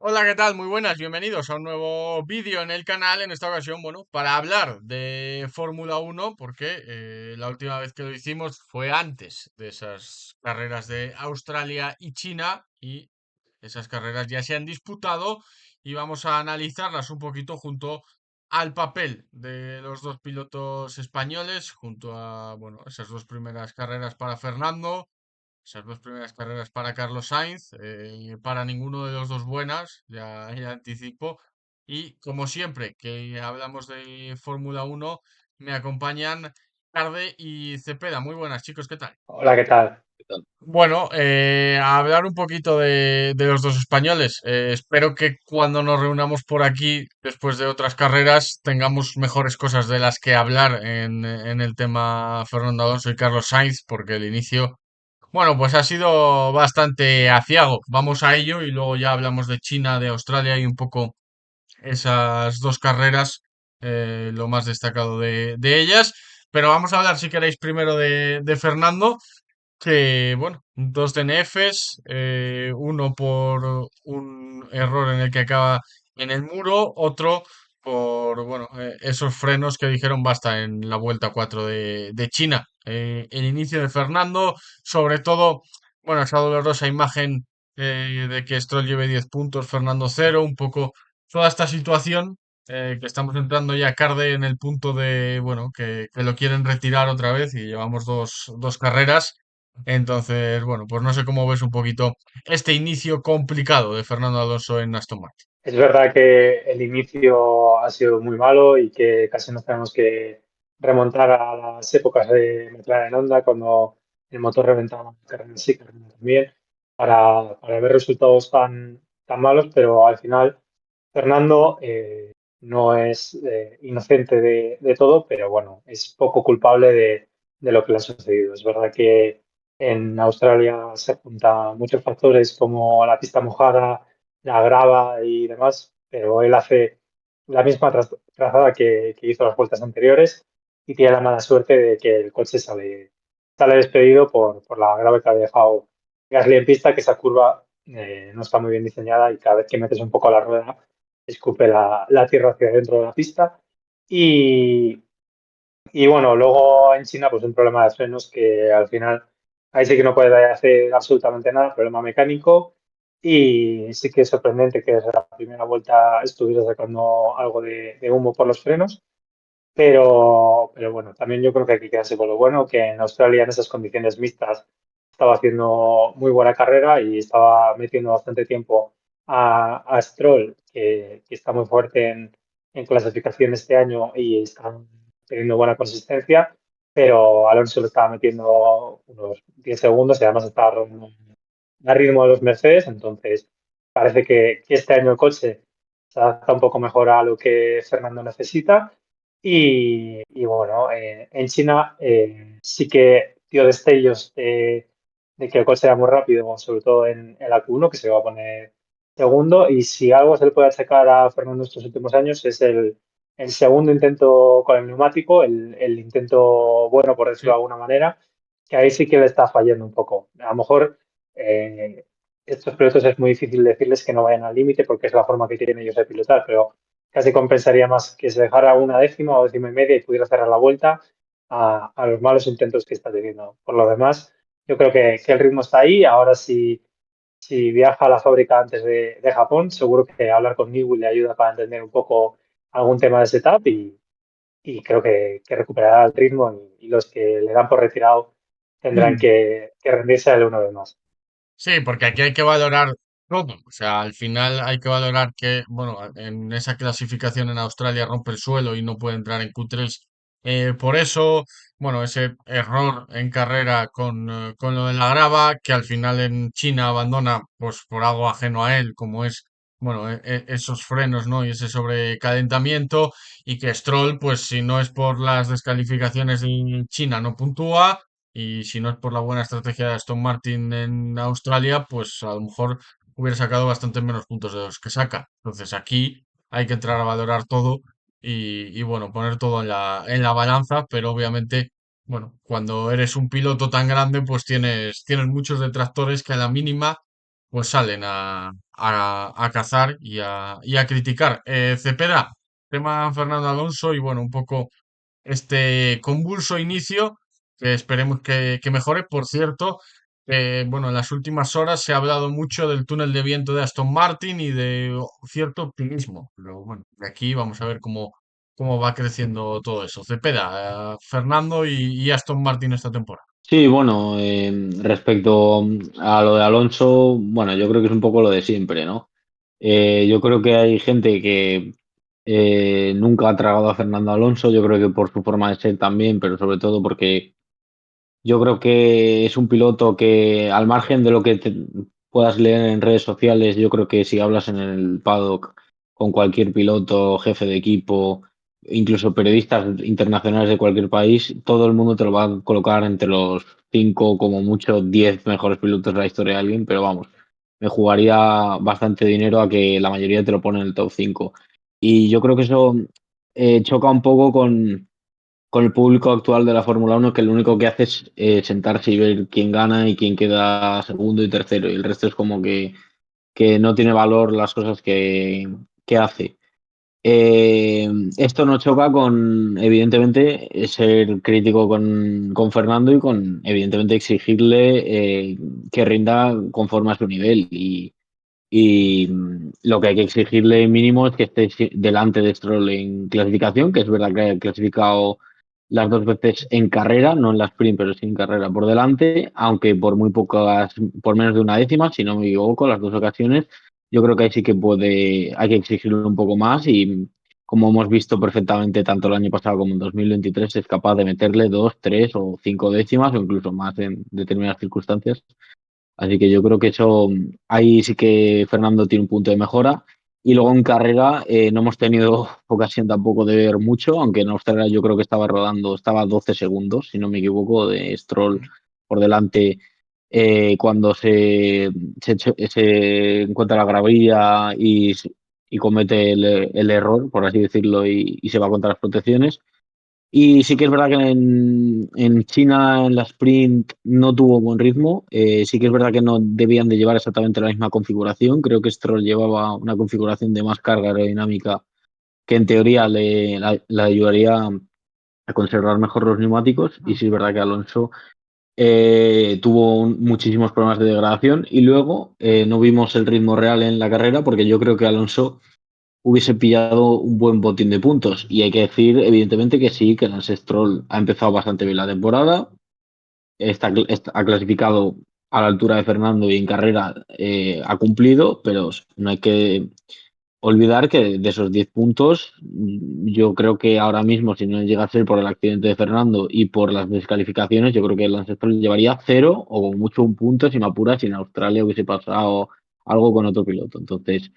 Hola, ¿qué tal? Muy buenas, bienvenidos a un nuevo vídeo en el canal. En esta ocasión, bueno, para hablar de Fórmula Uno, porque la última vez que lo hicimos fue antes de esas carreras de Australia y China, y esas carreras ya se han disputado y vamos a analizarlas un poquito junto al papel de los dos pilotos españoles, junto a, bueno, esas dos primeras carreras para Fernando, esas dos primeras carreras para Carlos Sainz, para ninguno de los dos buenas, ya anticipo. Y como siempre que hablamos de Fórmula Uno, me acompañan Carde y Cepeda. Muy buenas, chicos, ¿qué tal? Hola, ¿qué tal? Bueno, a hablar un poquito de los dos españoles. Espero que cuando nos reunamos por aquí, después de otras carreras, tengamos mejores cosas de las que hablar en el tema Fernando Alonso y Carlos Sainz, porque el inicio, bueno, pues ha sido bastante aciago. Vamos a ello y luego ya hablamos de China, de Australia y un poco esas dos carreras, lo más destacado de ellas. Pero vamos a hablar, si queréis, primero de Fernando, que, bueno, dos DNFs, uno por un error en el que acaba en el muro, otro por, bueno, esos frenos que dijeron basta en la vuelta 4 de China. El inicio de Fernando, sobre todo, bueno, esa dolorosa imagen de que Stroll lleve 10 puntos, Fernando cero, un poco toda esta situación, que estamos entrando ya Carde en el punto de, bueno, que lo quieren retirar otra vez y llevamos dos carreras. Entonces, bueno, pues no sé cómo ves un poquito este inicio complicado de Fernando Alonso en Aston Martin. Es verdad que el inicio ha sido muy malo y que casi nos tenemos que remontar a las épocas de McLaren Honda cuando el motor reventaba carrera sí, carrera también, para ver resultados tan malos, pero al final Fernando no es inocente de todo, pero bueno, es poco culpable de lo que le ha sucedido. Es verdad que en Australia se juntan muchos factores como la pista mojada, la grava y demás, pero él hace la misma trazada que hizo las vueltas anteriores y tiene la mala suerte de que el coche sale despedido por la grave que ha dejado Gasly en pista, que esa curva no está muy bien diseñada y cada vez que metes un poco la rueda escupe la tierra hacia dentro de la pista. Y, y bueno, luego en China, pues un problema de frenos que al final ahí sí que no puede hacer absolutamente nada, problema mecánico. Y sí que es sorprendente que desde la primera vuelta estuviera sacando algo de humo por los frenos. Pero bueno, también yo creo que hay que quedarse con lo bueno, que en Australia en esas condiciones mixtas estaba haciendo muy buena carrera y estaba metiendo bastante tiempo a Stroll, que está muy fuerte en clasificación este año y está teniendo buena consistencia, pero Alonso le estaba metiendo unos 10 segundos y además estaba rodando a ritmo de los Mercedes, entonces parece que este año el coche se adapta un poco mejor a lo que Fernando necesita. Y bueno, en China sí que dio destellos de que el coche era muy rápido, sobre todo en la Q1, que se va a poner segundo. Y si algo se le puede achacar a Fernando estos últimos años es el segundo intento con el neumático, el intento bueno, por decirlo de Sí. alguna manera, que ahí sí que le está fallando un poco. A lo mejor eh, estos pilotos es muy difícil decirles que no vayan al límite porque es la forma que tienen ellos de pilotar, pero casi compensaría más que se dejara una décima o décima y media y pudiera cerrar la vuelta a los malos intentos que está teniendo. Por lo demás, yo creo que el ritmo está ahí. Ahora si viaja a la fábrica antes de Japón, seguro que hablar con Newell le ayuda para entender un poco algún tema de setup y creo que recuperará el ritmo y los que le dan por retirado tendrán que rendirse al uno de más. Sí, porque aquí hay que valorar todo. O sea, al final hay que valorar que, bueno, en esa clasificación en Australia rompe el suelo y no puede entrar en Q3. Por eso, bueno, ese error en carrera con lo de la grava, que al final en China abandona, pues por algo ajeno a él, como es, bueno, esos frenos, ¿no? Y ese sobrecalentamiento, y que Stroll, pues si no es por las descalificaciones de China, no puntúa. Y si no es por la buena estrategia de Aston Martin en Australia, pues a lo mejor hubiera sacado bastante menos puntos de los que saca. Entonces aquí hay que entrar a valorar todo y bueno, poner todo en la balanza, pero obviamente, bueno, cuando eres un piloto tan grande, pues tienes muchos detractores que a la mínima pues salen a cazar y a criticar. Cepeda, tema Fernando Alonso y bueno, un poco este convulso inicio que esperemos que mejore. Por cierto, bueno, en las últimas horas se ha hablado mucho del túnel de viento de Aston Martin y de cierto optimismo. Pero bueno, de aquí vamos a ver cómo va creciendo todo eso. Cepeda, Fernando y Aston Martin esta temporada. Sí, bueno, respecto a lo de Alonso, bueno, yo creo que es un poco lo de siempre, ¿no? Yo creo que hay gente que nunca ha tragado a Fernando Alonso, yo creo que por su forma de ser también, pero sobre todo porque yo creo que es un piloto que, al margen de lo que puedas leer en redes sociales, yo creo que si hablas en el paddock con cualquier piloto, jefe de equipo, incluso periodistas internacionales de cualquier país, todo el mundo te lo va a colocar entre los 5, como mucho 10 mejores pilotos de la historia de alguien, pero vamos, me jugaría bastante dinero a que la mayoría te lo pone en el top 5. Y yo creo que eso choca un poco con el público actual de la Fórmula 1, que lo único que hace es sentarse y ver quién gana y quién queda segundo y tercero, y el resto es como que no tiene valor las cosas que hace. Esto no choca con, evidentemente, ser crítico con Fernando y con, evidentemente, exigirle que rinda conforme a su nivel. Y lo que hay que exigirle mínimo es que esté delante de Stroll en clasificación, que es verdad que ha clasificado las dos veces en carrera, no en la sprint, pero sí en carrera por delante, aunque por muy pocas, por menos de una décima, si no me equivoco, las dos ocasiones. Yo creo que ahí sí que hay que exigirle un poco más y como hemos visto perfectamente tanto el año pasado como en 2023, es capaz de meterle dos, tres o cinco décimas o incluso más en determinadas circunstancias. Así que yo creo que eso, ahí sí que Fernando tiene un punto de mejora. Y luego en carrera no hemos tenido ocasión tampoco de ver mucho, aunque en Australia yo creo que estaba rodando, estaba a 12 segundos, si no me equivoco, de Stroll por delante cuando se encuentra la gravilla y comete el error, por así decirlo, y se va contra las protecciones. Y sí que es verdad que en China en la sprint no tuvo buen ritmo. Sí que es verdad que no debían de llevar exactamente la misma configuración. Creo que Stroll llevaba una configuración de más carga aerodinámica que en teoría la ayudaría a conservar mejor los neumáticos. Y sí es verdad que Alonso tuvo muchísimos problemas de degradación y luego no vimos el ritmo real en la carrera porque yo creo que Alonso hubiese pillado un buen botín de puntos. Y hay que decir, evidentemente, que sí, que Lance Stroll ha empezado bastante bien la temporada, ha clasificado a la altura de Fernando y en carrera ha cumplido, pero no hay que olvidar que de esos 10 puntos, yo creo que ahora mismo, si no llega a ser por el accidente de Fernando y por las descalificaciones, yo creo que Lance Stroll llevaría cero o como mucho un punto, si me apuras, si en Australia hubiese pasado algo con otro piloto. Entonces,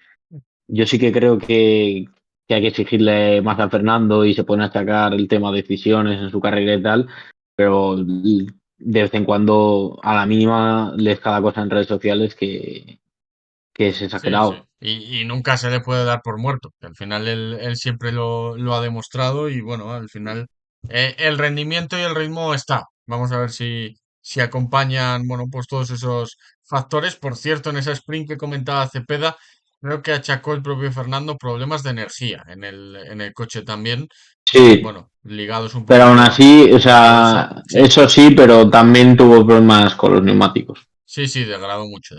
yo sí que creo que hay que exigirle más a Fernando y se pone a sacar el tema de decisiones en su carrera y tal, pero de vez en cuando, a la mínima, lees cada cosa en redes sociales que es Sí, sí. exagerado. Y nunca se le puede dar por muerto, que al final él siempre lo ha demostrado y bueno, al final el rendimiento y el ritmo está. Vamos a ver si acompañan, bueno, pues todos esos factores. Por cierto, en esa sprint que comentaba Cepeda, creo que achacó el propio Fernando problemas de energía en el coche también, Sí, bueno, ligados un pero aún poquito así, o a Alonso. sea, Sí, eso sí, pero también tuvo problemas con los neumáticos. sí, sí, degradó mucho,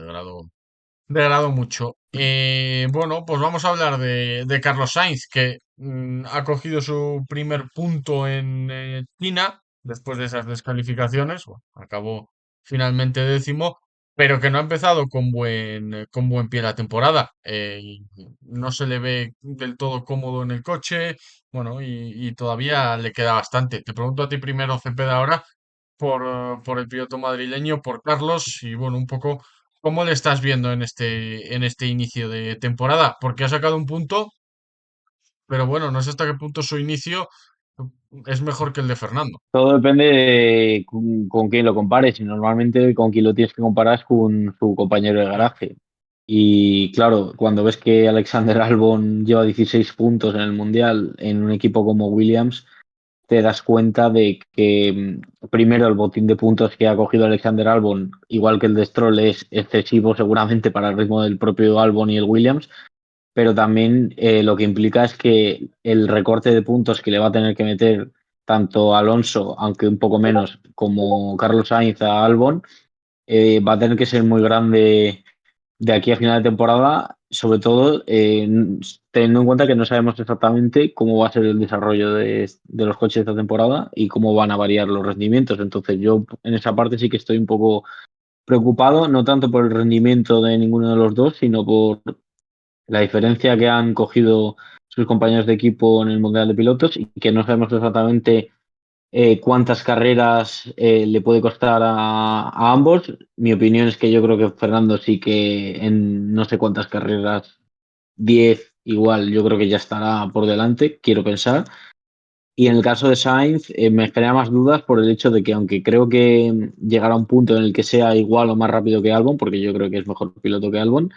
degradó mucho. Bueno, pues vamos a hablar de Carlos Sainz, que ha cogido su primer punto en China después de esas descalificaciones. Bueno, acabó finalmente décimo, pero que no ha empezado con buen pie la temporada. Y no se le ve del todo cómodo en el coche. Bueno, y todavía le queda bastante. Te pregunto a ti primero, Cepeda, ahora, por el piloto madrileño, por Carlos, y bueno, un poco. ¿Cómo le estás viendo en este inicio de temporada? Porque ha sacado un punto, pero bueno, no sé hasta qué punto su inicio es mejor que el de Fernando. Todo depende de con quién lo compares y normalmente con quien lo tienes que comparar es con su compañero de Claro. garaje. Y claro, cuando ves que Alexander Albon lleva 16 puntos en el Mundial en un equipo como Williams, te das cuenta de que primero el botín de puntos que ha cogido Alexander Albon, igual que el de Stroll, es excesivo seguramente para el ritmo del propio Albon y el Williams, pero también lo que implica es que el recorte de puntos que le va a tener que meter tanto Alonso, aunque un poco menos, como Carlos Sainz a Albon, va a tener que ser muy grande de aquí a final de temporada, sobre todo teniendo en cuenta que no sabemos exactamente cómo va a ser el desarrollo de los coches esta temporada y cómo van a variar los rendimientos. Entonces yo en esa parte sí que estoy un poco preocupado, no tanto por el rendimiento de ninguno de los dos, sino por la diferencia que han cogido sus compañeros de equipo en el Mundial de Pilotos y que no sabemos exactamente cuántas carreras le puede costar a ambos. Mi opinión es que yo creo que Fernando sí que en no sé cuántas carreras, 10 igual, yo creo que ya estará por delante, quiero pensar. Y en el caso de Sainz, me genera más dudas por el hecho de que, aunque creo que llegará a un punto en el que sea igual o más rápido que Albon, porque yo creo que es mejor piloto que Albon,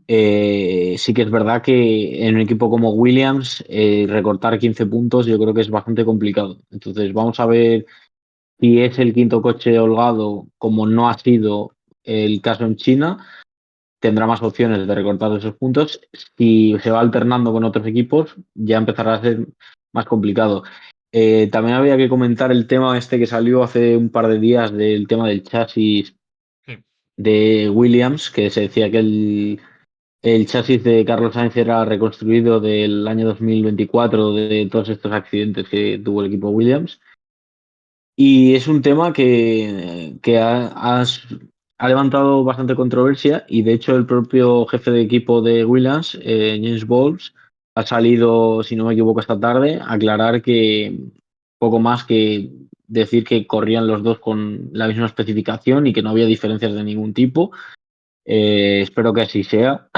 sí que es verdad que en un equipo como Williams, recortar 15 puntos yo creo que es bastante complicado. Entonces, vamos a ver si es el quinto coche holgado, como no ha sido el caso en China, tendrá más opciones de recortar esos puntos. Si se va alternando con otros equipos, ya empezará a ser más complicado. También había que comentar el tema este que salió hace un par de días del tema del chasis Sí. de Williams, que se decía que el chasis de Carlos Sainz era reconstruido del año 2024 de todos estos accidentes que tuvo el equipo Williams. Y es un tema que ha levantado bastante controversia y de hecho el propio jefe de equipo de Williams, James Bowles, ha salido, si no me equivoco, esta tarde a aclarar que poco más que decir que corrían los dos con la misma especificación y que no había diferencias de ningún tipo. Espero que así sea,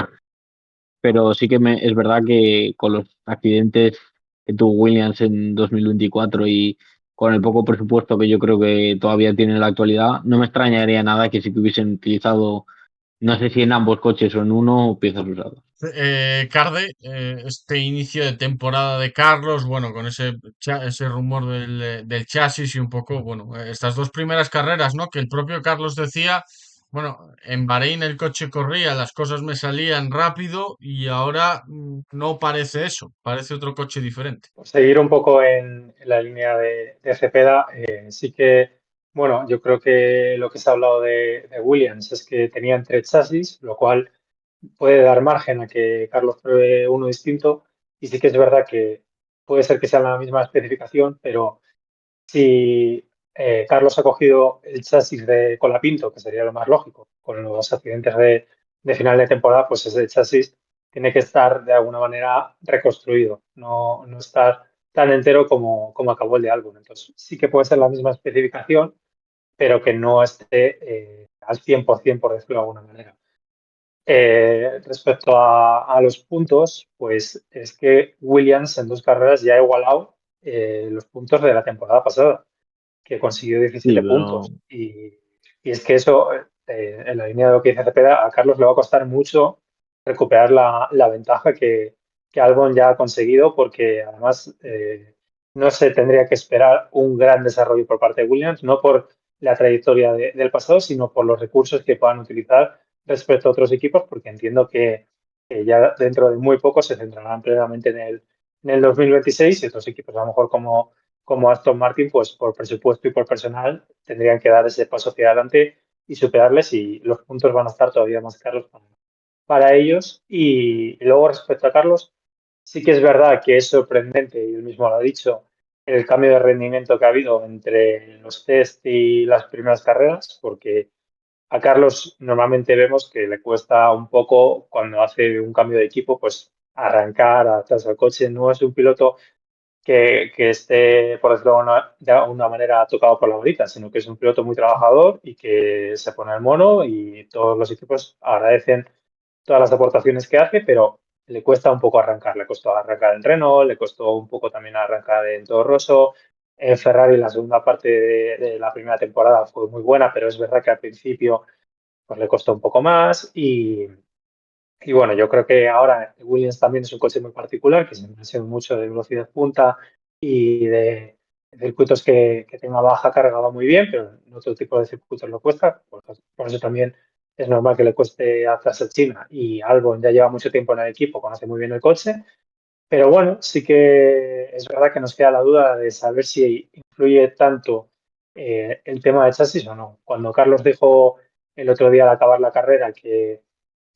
pero sí que es verdad que con los accidentes que tuvo Williams en 2024 y con el poco presupuesto que yo creo que todavía tiene en la actualidad, no me extrañaría nada que sí que hubiesen utilizado, no sé si en ambos coches o en uno, piezas usadas. Carde, este inicio de temporada de Carlos, bueno, con ese rumor del chasis y un poco, bueno, estas dos primeras carreras, ¿no? Que el propio Carlos decía, bueno, en Bahrein el coche corría, las cosas me salían rápido y ahora no parece eso, parece otro coche diferente. Por seguir un poco en la línea de Cepeda, sí que, bueno, yo creo que lo que se ha hablado de Williams es que tenían tres chasis, lo cual puede dar margen a que Carlos pruebe uno distinto. Y sí que es verdad que puede ser que sea la misma especificación, pero si Carlos ha cogido el chasis de Colapinto, que sería lo más lógico, con los accidentes de final de temporada, pues ese chasis tiene que estar de alguna manera reconstruido, no estar tan entero como acabó el de Albon. Entonces, sí que puede ser la misma especificación, pero que no esté al 100%, por decirlo de alguna manera. Respecto a los puntos, pues es que Williams en dos carreras ya ha igualado los puntos de la temporada pasada, que consiguió Sí, 17 pero puntos. Y es que eso, en la línea de lo que dice Cepeda, a Carlos le va a costar mucho recuperar la ventaja que Albon ya ha conseguido, porque además no se tendría que esperar un gran desarrollo por parte de Williams, no por la trayectoria del pasado, sino por los recursos que puedan utilizar respecto a otros equipos, porque entiendo que ya dentro de muy poco se centrarán plenamente en el 2026 y otros equipos, a lo mejor como Aston Martin, pues por presupuesto y por personal tendrían que dar ese paso hacia adelante y superarles, y los puntos van a estar todavía más caros para ellos. Y luego respecto a Carlos, sí que es verdad que es sorprendente, y él mismo lo ha dicho, el cambio de rendimiento que ha habido entre los test y las primeras carreras, porque a Carlos normalmente vemos que le cuesta un poco cuando hace un cambio de equipo, pues arrancar, adaptarse al coche. No es un piloto que esté, por decirlo de alguna manera, tocado por la varita, sino que es un piloto muy trabajador y que se pone al mono, y todos los equipos agradecen todas las aportaciones que hace, pero le cuesta un poco arrancar. Le costó arrancar en Renault, le costó un poco también arrancar en Toro Rosso. En Ferrari la segunda parte de la primera temporada fue muy buena, pero es verdad que al principio pues le costó un poco más. Y bueno, yo creo que ahora Williams también es un coche muy particular, que se me ha sido mucho de velocidad punta y circuitos que tenga baja carga va muy bien, pero en otro tipo de circuitos lo cuesta. Por eso también es normal que le cueste a China, y Albon ya lleva mucho tiempo en el equipo, conoce muy bien el coche. Pero bueno, sí que es verdad que nos queda la duda de saber si influye tanto el tema de chasis o no. Cuando Carlos dijo el otro día al acabar la carrera que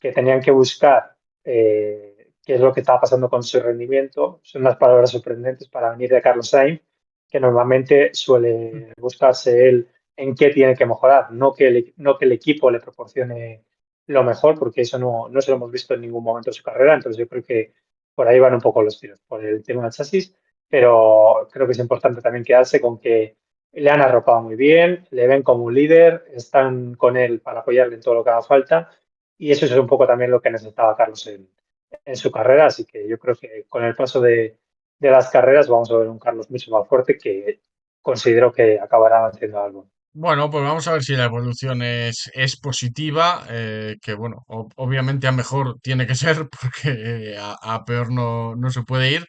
tenían que buscar qué es lo que estaba pasando con su rendimiento, son unas palabras sorprendentes para venir de Carlos Sainz, que normalmente suele buscarse él en qué tiene que mejorar, no que el equipo le proporcione lo mejor, porque eso no se lo hemos visto en ningún momento de su carrera. Entonces yo creo que por ahí van un poco los tiros, por el tema del chasis, pero creo que es importante también quedarse con que le han arropado muy bien, le ven como un líder, están con él para apoyarle en todo lo que haga falta, y eso es un poco también lo que necesitaba Carlos en su carrera. Así que yo creo que con el paso de las carreras vamos a ver un Carlos mucho más fuerte, que considero que acabará haciendo algo. Bueno, pues vamos a ver si la evolución es positiva, que bueno, obviamente a mejor tiene que ser porque a peor no se puede ir,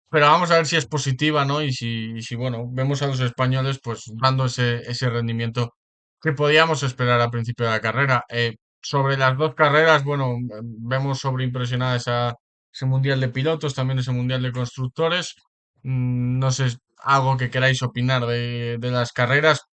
pero vamos a ver si es positiva, ¿no? Y si bueno, vemos a los españoles pues dando ese rendimiento que podíamos esperar al principio de la carrera. Sobre las dos carreras, bueno, vemos sobreimpresionada ese Mundial de Pilotos, también ese Mundial de Constructores. No sé, algo que queráis opinar de las carreras,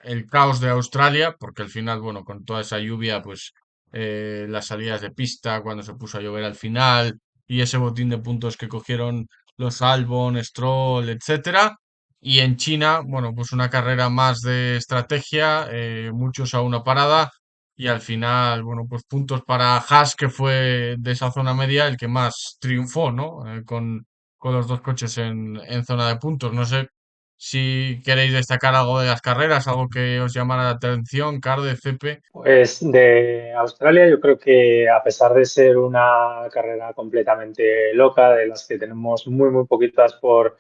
el caos de Australia, porque al final, bueno, con toda esa lluvia, pues las salidas de pista, cuando se puso a llover al final, y ese botín de puntos que cogieron los Albon, Stroll, etcétera. Y en China, bueno, pues una carrera más de estrategia, muchos a una parada, y al final, bueno, pues puntos para Haas, que fue de esa zona media el que más triunfó, ¿no? Con los dos coches en zona de puntos. No sé si queréis destacar algo de las carreras, algo que os llamara la atención, Carde, CP. Pues de Australia yo creo que, a pesar de ser una carrera completamente loca, de las que tenemos muy poquitas por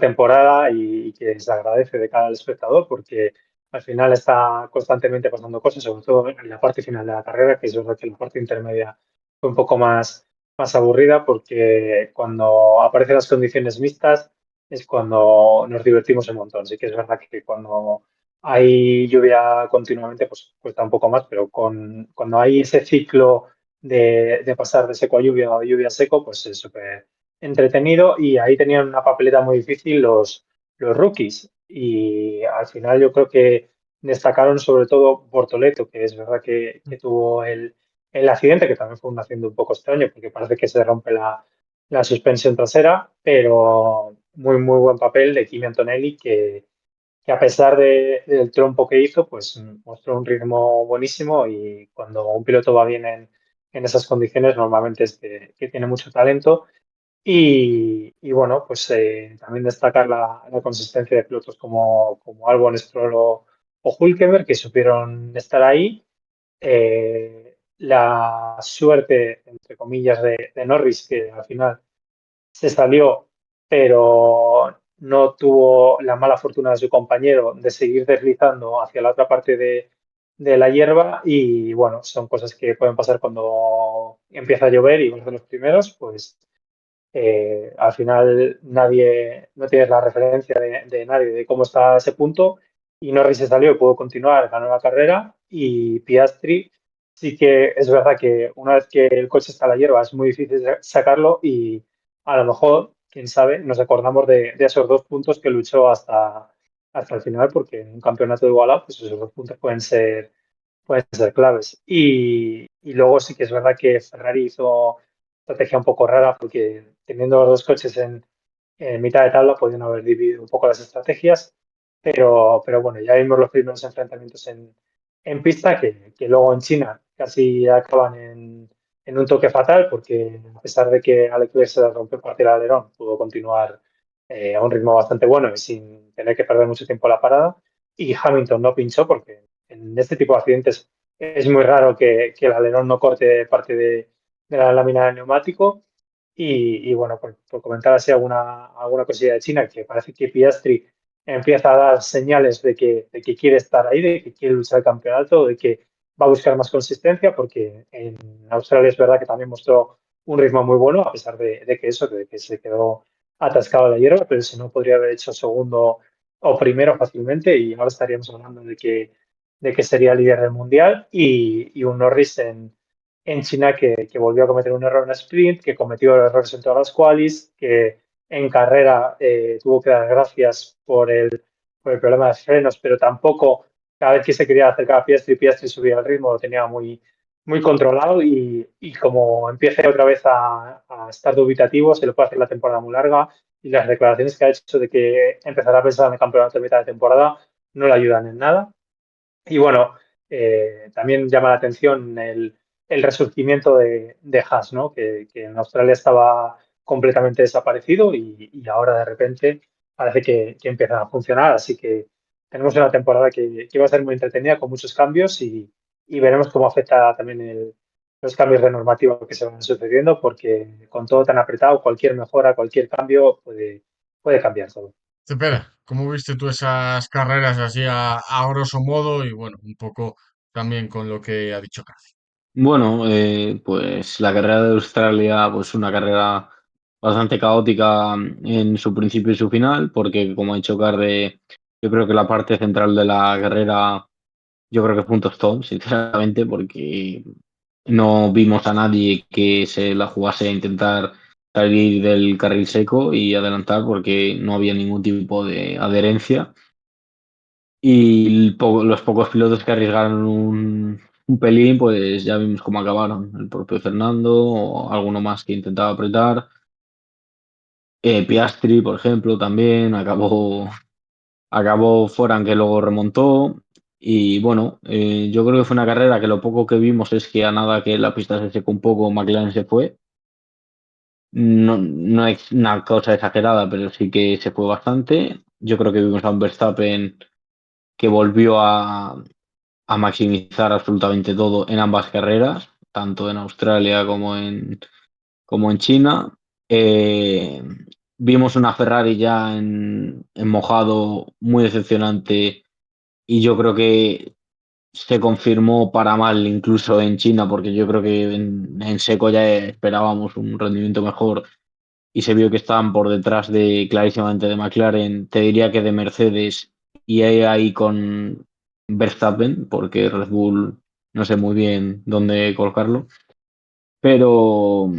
temporada, y que se agradece de cara al espectador, porque al final está constantemente pasando cosas, sobre todo en la parte final de la carrera, que es verdad que la parte intermedia fue un poco más aburrida, porque cuando aparecen las condiciones mixtas es cuando nos divertimos un montón. Sí que es verdad que cuando hay lluvia continuamente, pues cuesta un poco más, pero cuando hay ese ciclo de pasar de seco a lluvia o de lluvia a seco, pues es súper entretenido, y ahí tenían una papeleta muy difícil los rookies. Y al final yo creo que destacaron sobre todo Bortoleto, que es verdad que tuvo el accidente, que también fue un accidente un poco extraño, porque parece que se rompe la suspensión trasera, pero muy buen papel de Kimi Antonelli, que a pesar del trompo que hizo, pues mostró un ritmo buenísimo, y cuando un piloto va bien en esas condiciones, normalmente es que tiene mucho talento. Y bueno, pues también destacar la consistencia de pilotos como Albon, Stroll o Hülkenberg, que supieron estar ahí. La suerte, entre comillas, de Norris, que al final se salió, pero no tuvo la mala fortuna de su compañero de seguir deslizando hacia la otra parte de la hierba. Y bueno, son cosas que pueden pasar cuando empieza a llover y vas de los primeros. Pues al final no tienes la referencia de nadie de cómo está ese punto, y Norris se salió y pudo continuar, ganó la carrera. Y Piastri sí que es verdad que una vez que el coche está a la hierba es muy difícil sacarlo, y a lo mejor, quién sabe, nos acordamos de esos 2 puntos que luchó hasta el final, porque en un campeonato igualado, pues esos 2 puntos pueden ser claves. Y luego sí que es verdad que Ferrari hizo estrategia un poco rara, porque teniendo los dos coches en mitad de tabla podían haber dividido un poco las estrategias, pero bueno, ya vimos los primeros enfrentamientos en pista, que luego en China casi acaban en un toque fatal, porque a pesar de que a Leclerc se le rompió parte del alerón, pudo continuar a un ritmo bastante bueno y sin tener que perder mucho tiempo la parada. Y Hamilton no pinchó, porque en este tipo de accidentes es muy raro que el alerón no corte parte de la lámina del neumático. Y bueno, por comentar así alguna cosilla de China, que parece que Piastri empieza a dar señales de que quiere estar ahí, de que quiere luchar el campeonato, de que va a buscar más consistencia, porque en Australia es verdad que también mostró un ritmo muy bueno, a pesar de que se quedó atascado en la hierba, pero si no podría haber hecho segundo o primero fácilmente y ahora estaríamos hablando de que sería líder del mundial y un Norris en China que volvió a cometer un error en sprint, que cometió errores en todas las qualis, que en carrera tuvo que dar gracias por el problema de frenos, pero tampoco cada vez que se quería acercar a Piastri subía el ritmo, lo tenía muy controlado y como empiece otra vez a estar dubitativo, se le puede hacer la temporada muy larga y las declaraciones que ha hecho de que empezará a pensar en el campeonato de mitad de temporada no le ayudan en nada. Y bueno, también llama la atención el resurgimiento de Haas, ¿no? Que en Australia estaba completamente desaparecido y ahora de repente parece que empieza a funcionar. Así que tenemos una temporada que va a ser muy entretenida con muchos cambios y veremos cómo afecta también los cambios de normativa que se van sucediendo, porque con todo tan apretado, cualquier mejora, cualquier cambio puede cambiar todo. Espera, ¿cómo viste tú esas carreras así a grosso modo? Y bueno, un poco también con lo que ha dicho Casi. Bueno, pues la carrera de Australia, pues una carrera bastante caótica en su principio y su final, porque como ha dicho Carde, yo creo que la parte central de la carrera, yo creo que fue un tostón, sinceramente, porque no vimos a nadie que se la jugase a intentar salir del carril seco y adelantar, porque no había ningún tipo de adherencia. Y los pocos pilotos que arriesgaron un pelín, pues ya vimos cómo acabaron. El propio Fernando o alguno más que intentaba apretar. Piastri, por ejemplo, también acabó fuera, aunque luego remontó. Y bueno, yo creo que fue una carrera que lo poco que vimos es que a nada que la pista se secó un poco, McLaren se fue. No, no es una cosa exagerada, pero sí que se fue bastante. Yo creo que vimos a un Verstappen que volvió a maximizar absolutamente todo en ambas carreras, tanto en Australia como en China. Eh, Vimos una Ferrari ya en mojado muy decepcionante y yo creo que se confirmó para mal incluso en China, porque yo creo que en seco ya esperábamos un rendimiento mejor y se vio que estaban por detrás de clarísimamente de McLaren, te diría que de Mercedes y ahí con Verstappen, porque Red Bull no sé muy bien dónde colocarlo, pero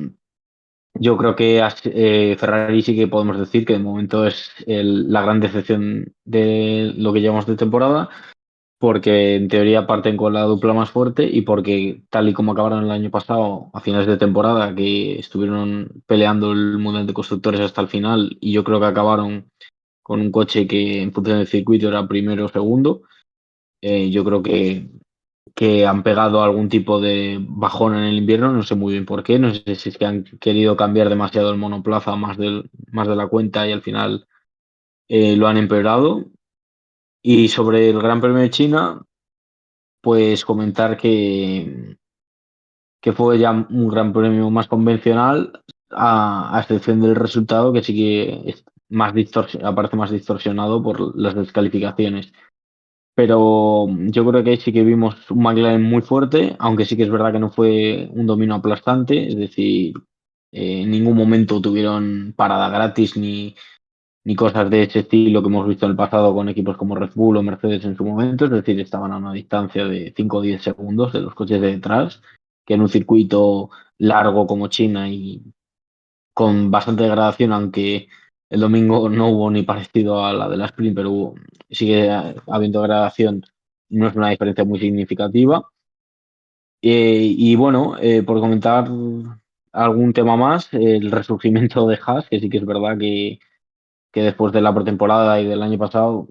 yo creo que Ferrari sí que podemos decir que de momento es la gran decepción de lo que llevamos de temporada, porque en teoría parten con la dupla más fuerte y porque tal y como acabaron el año pasado, a finales de temporada, que estuvieron peleando el Mundial de Constructores hasta el final y yo creo que acabaron con un coche que en función del circuito era primero o segundo, yo creo que han pegado algún tipo de bajón en el invierno, no sé muy bien por qué, no sé si es que han querido cambiar demasiado el monoplaza más de la cuenta y al final lo han empeorado. Y sobre el Gran Premio de China, pues comentar que fue ya un gran premio más convencional, a excepción del resultado, que sí que es aparece más distorsionado por las descalificaciones. Pero yo creo que ahí sí que vimos un McLaren muy fuerte, aunque sí que es verdad que no fue un dominio aplastante, es decir, en ningún momento tuvieron parada gratis ni cosas de ese estilo que hemos visto en el pasado con equipos como Red Bull o Mercedes en su momento, es decir, estaban a una distancia de 5 o 10 segundos de los coches de detrás, que en un circuito largo como China y con bastante degradación, aunque el domingo no hubo ni parecido a la de la sprint, pero sigue habiendo degradación, no es una diferencia muy significativa. Y bueno, por comentar algún tema más, el resurgimiento de Haas, que sí que es verdad que después de la pretemporada y del año pasado,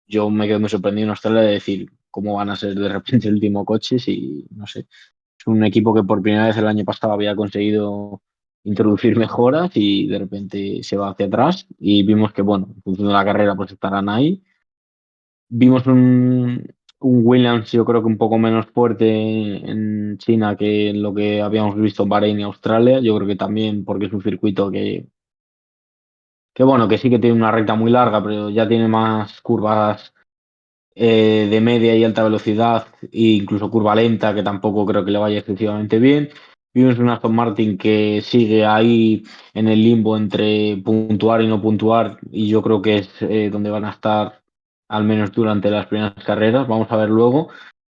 yo me quedé muy sorprendido en Australia de decir cómo van a ser de repente el último coche si, no sé, es un equipo que por primera vez el año pasado había conseguido introducir mejoras y de repente se va hacia atrás y vimos que, bueno, en función de la carrera pues estarán ahí. Vimos un Williams yo creo que un poco menos fuerte en China que lo que habíamos visto en Bahrein y Australia. Yo creo que también porque es un circuito que bueno, que sí que tiene una recta muy larga, pero ya tiene más curvas de media y alta velocidad, e incluso curva lenta, que tampoco creo que le vaya excesivamente bien. Vimos un Aston Martin que sigue ahí en el limbo entre puntuar y no puntuar, y yo creo que es donde van a estar al menos durante las primeras carreras. Vamos a ver luego,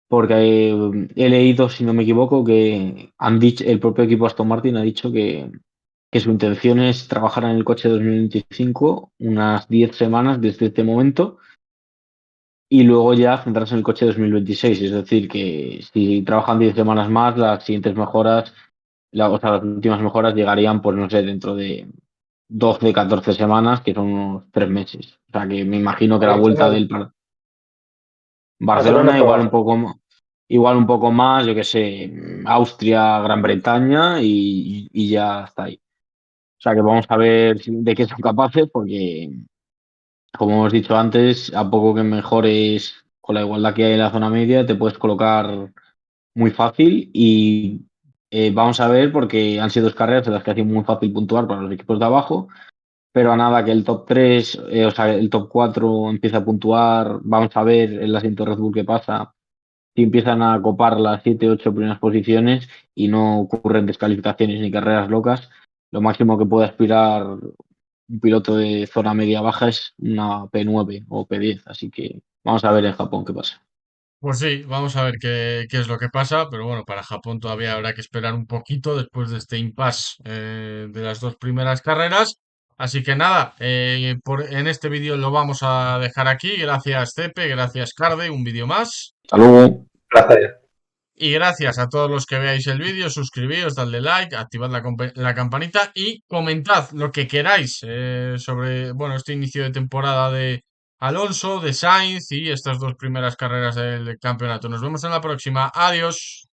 porque he leído, si no me equivoco, que han dicho, el propio equipo Aston Martin ha dicho que su intención es trabajar en el coche 2025 unas 10 semanas desde este momento y luego ya centrarse en el coche 2026. Es decir, que si trabajan 10 semanas más, las siguientes mejoras, o sea, las últimas mejoras llegarían, pues no sé, dentro de 12 14 semanas, que son unos 3 meses. O sea, que me imagino que la vuelta Barcelona, del Barcelona Barcelona por abajo. igual un poco más, yo qué sé, Austria, Gran Bretaña y ya está ahí. O sea, que vamos a ver de qué son capaces, porque como hemos dicho antes, a poco que mejores con la igualdad que hay en la zona media, te puedes colocar muy fácil y vamos a ver porque han sido dos carreras en las que ha sido muy fácil puntuar para los equipos de abajo, pero a nada que el top 3 o sea, el top 4 empiece a puntuar, vamos a ver en el asiento Red Bull qué pasa, si empiezan a copar las 7 8 primeras posiciones y no ocurren descalificaciones ni carreras locas, lo máximo que puede aspirar un piloto de zona media baja es una P9 o P10, así que vamos a ver en Japón qué pasa. Pues sí, vamos a ver qué es lo que pasa, pero bueno, para Japón todavía habrá que esperar un poquito después de este impasse de las dos primeras carreras. Así que nada, en este vídeo lo vamos a dejar aquí. Gracias Cepe, gracias Carde, un vídeo más. Hasta luego. Placer. Y gracias a todos los que veáis el vídeo, suscribíos, dadle like, activad la campanita y comentad lo que queráis sobre, bueno, este inicio de temporada de Alonso, de Sainz y estas dos primeras carreras del campeonato. Nos vemos en la próxima. Adiós.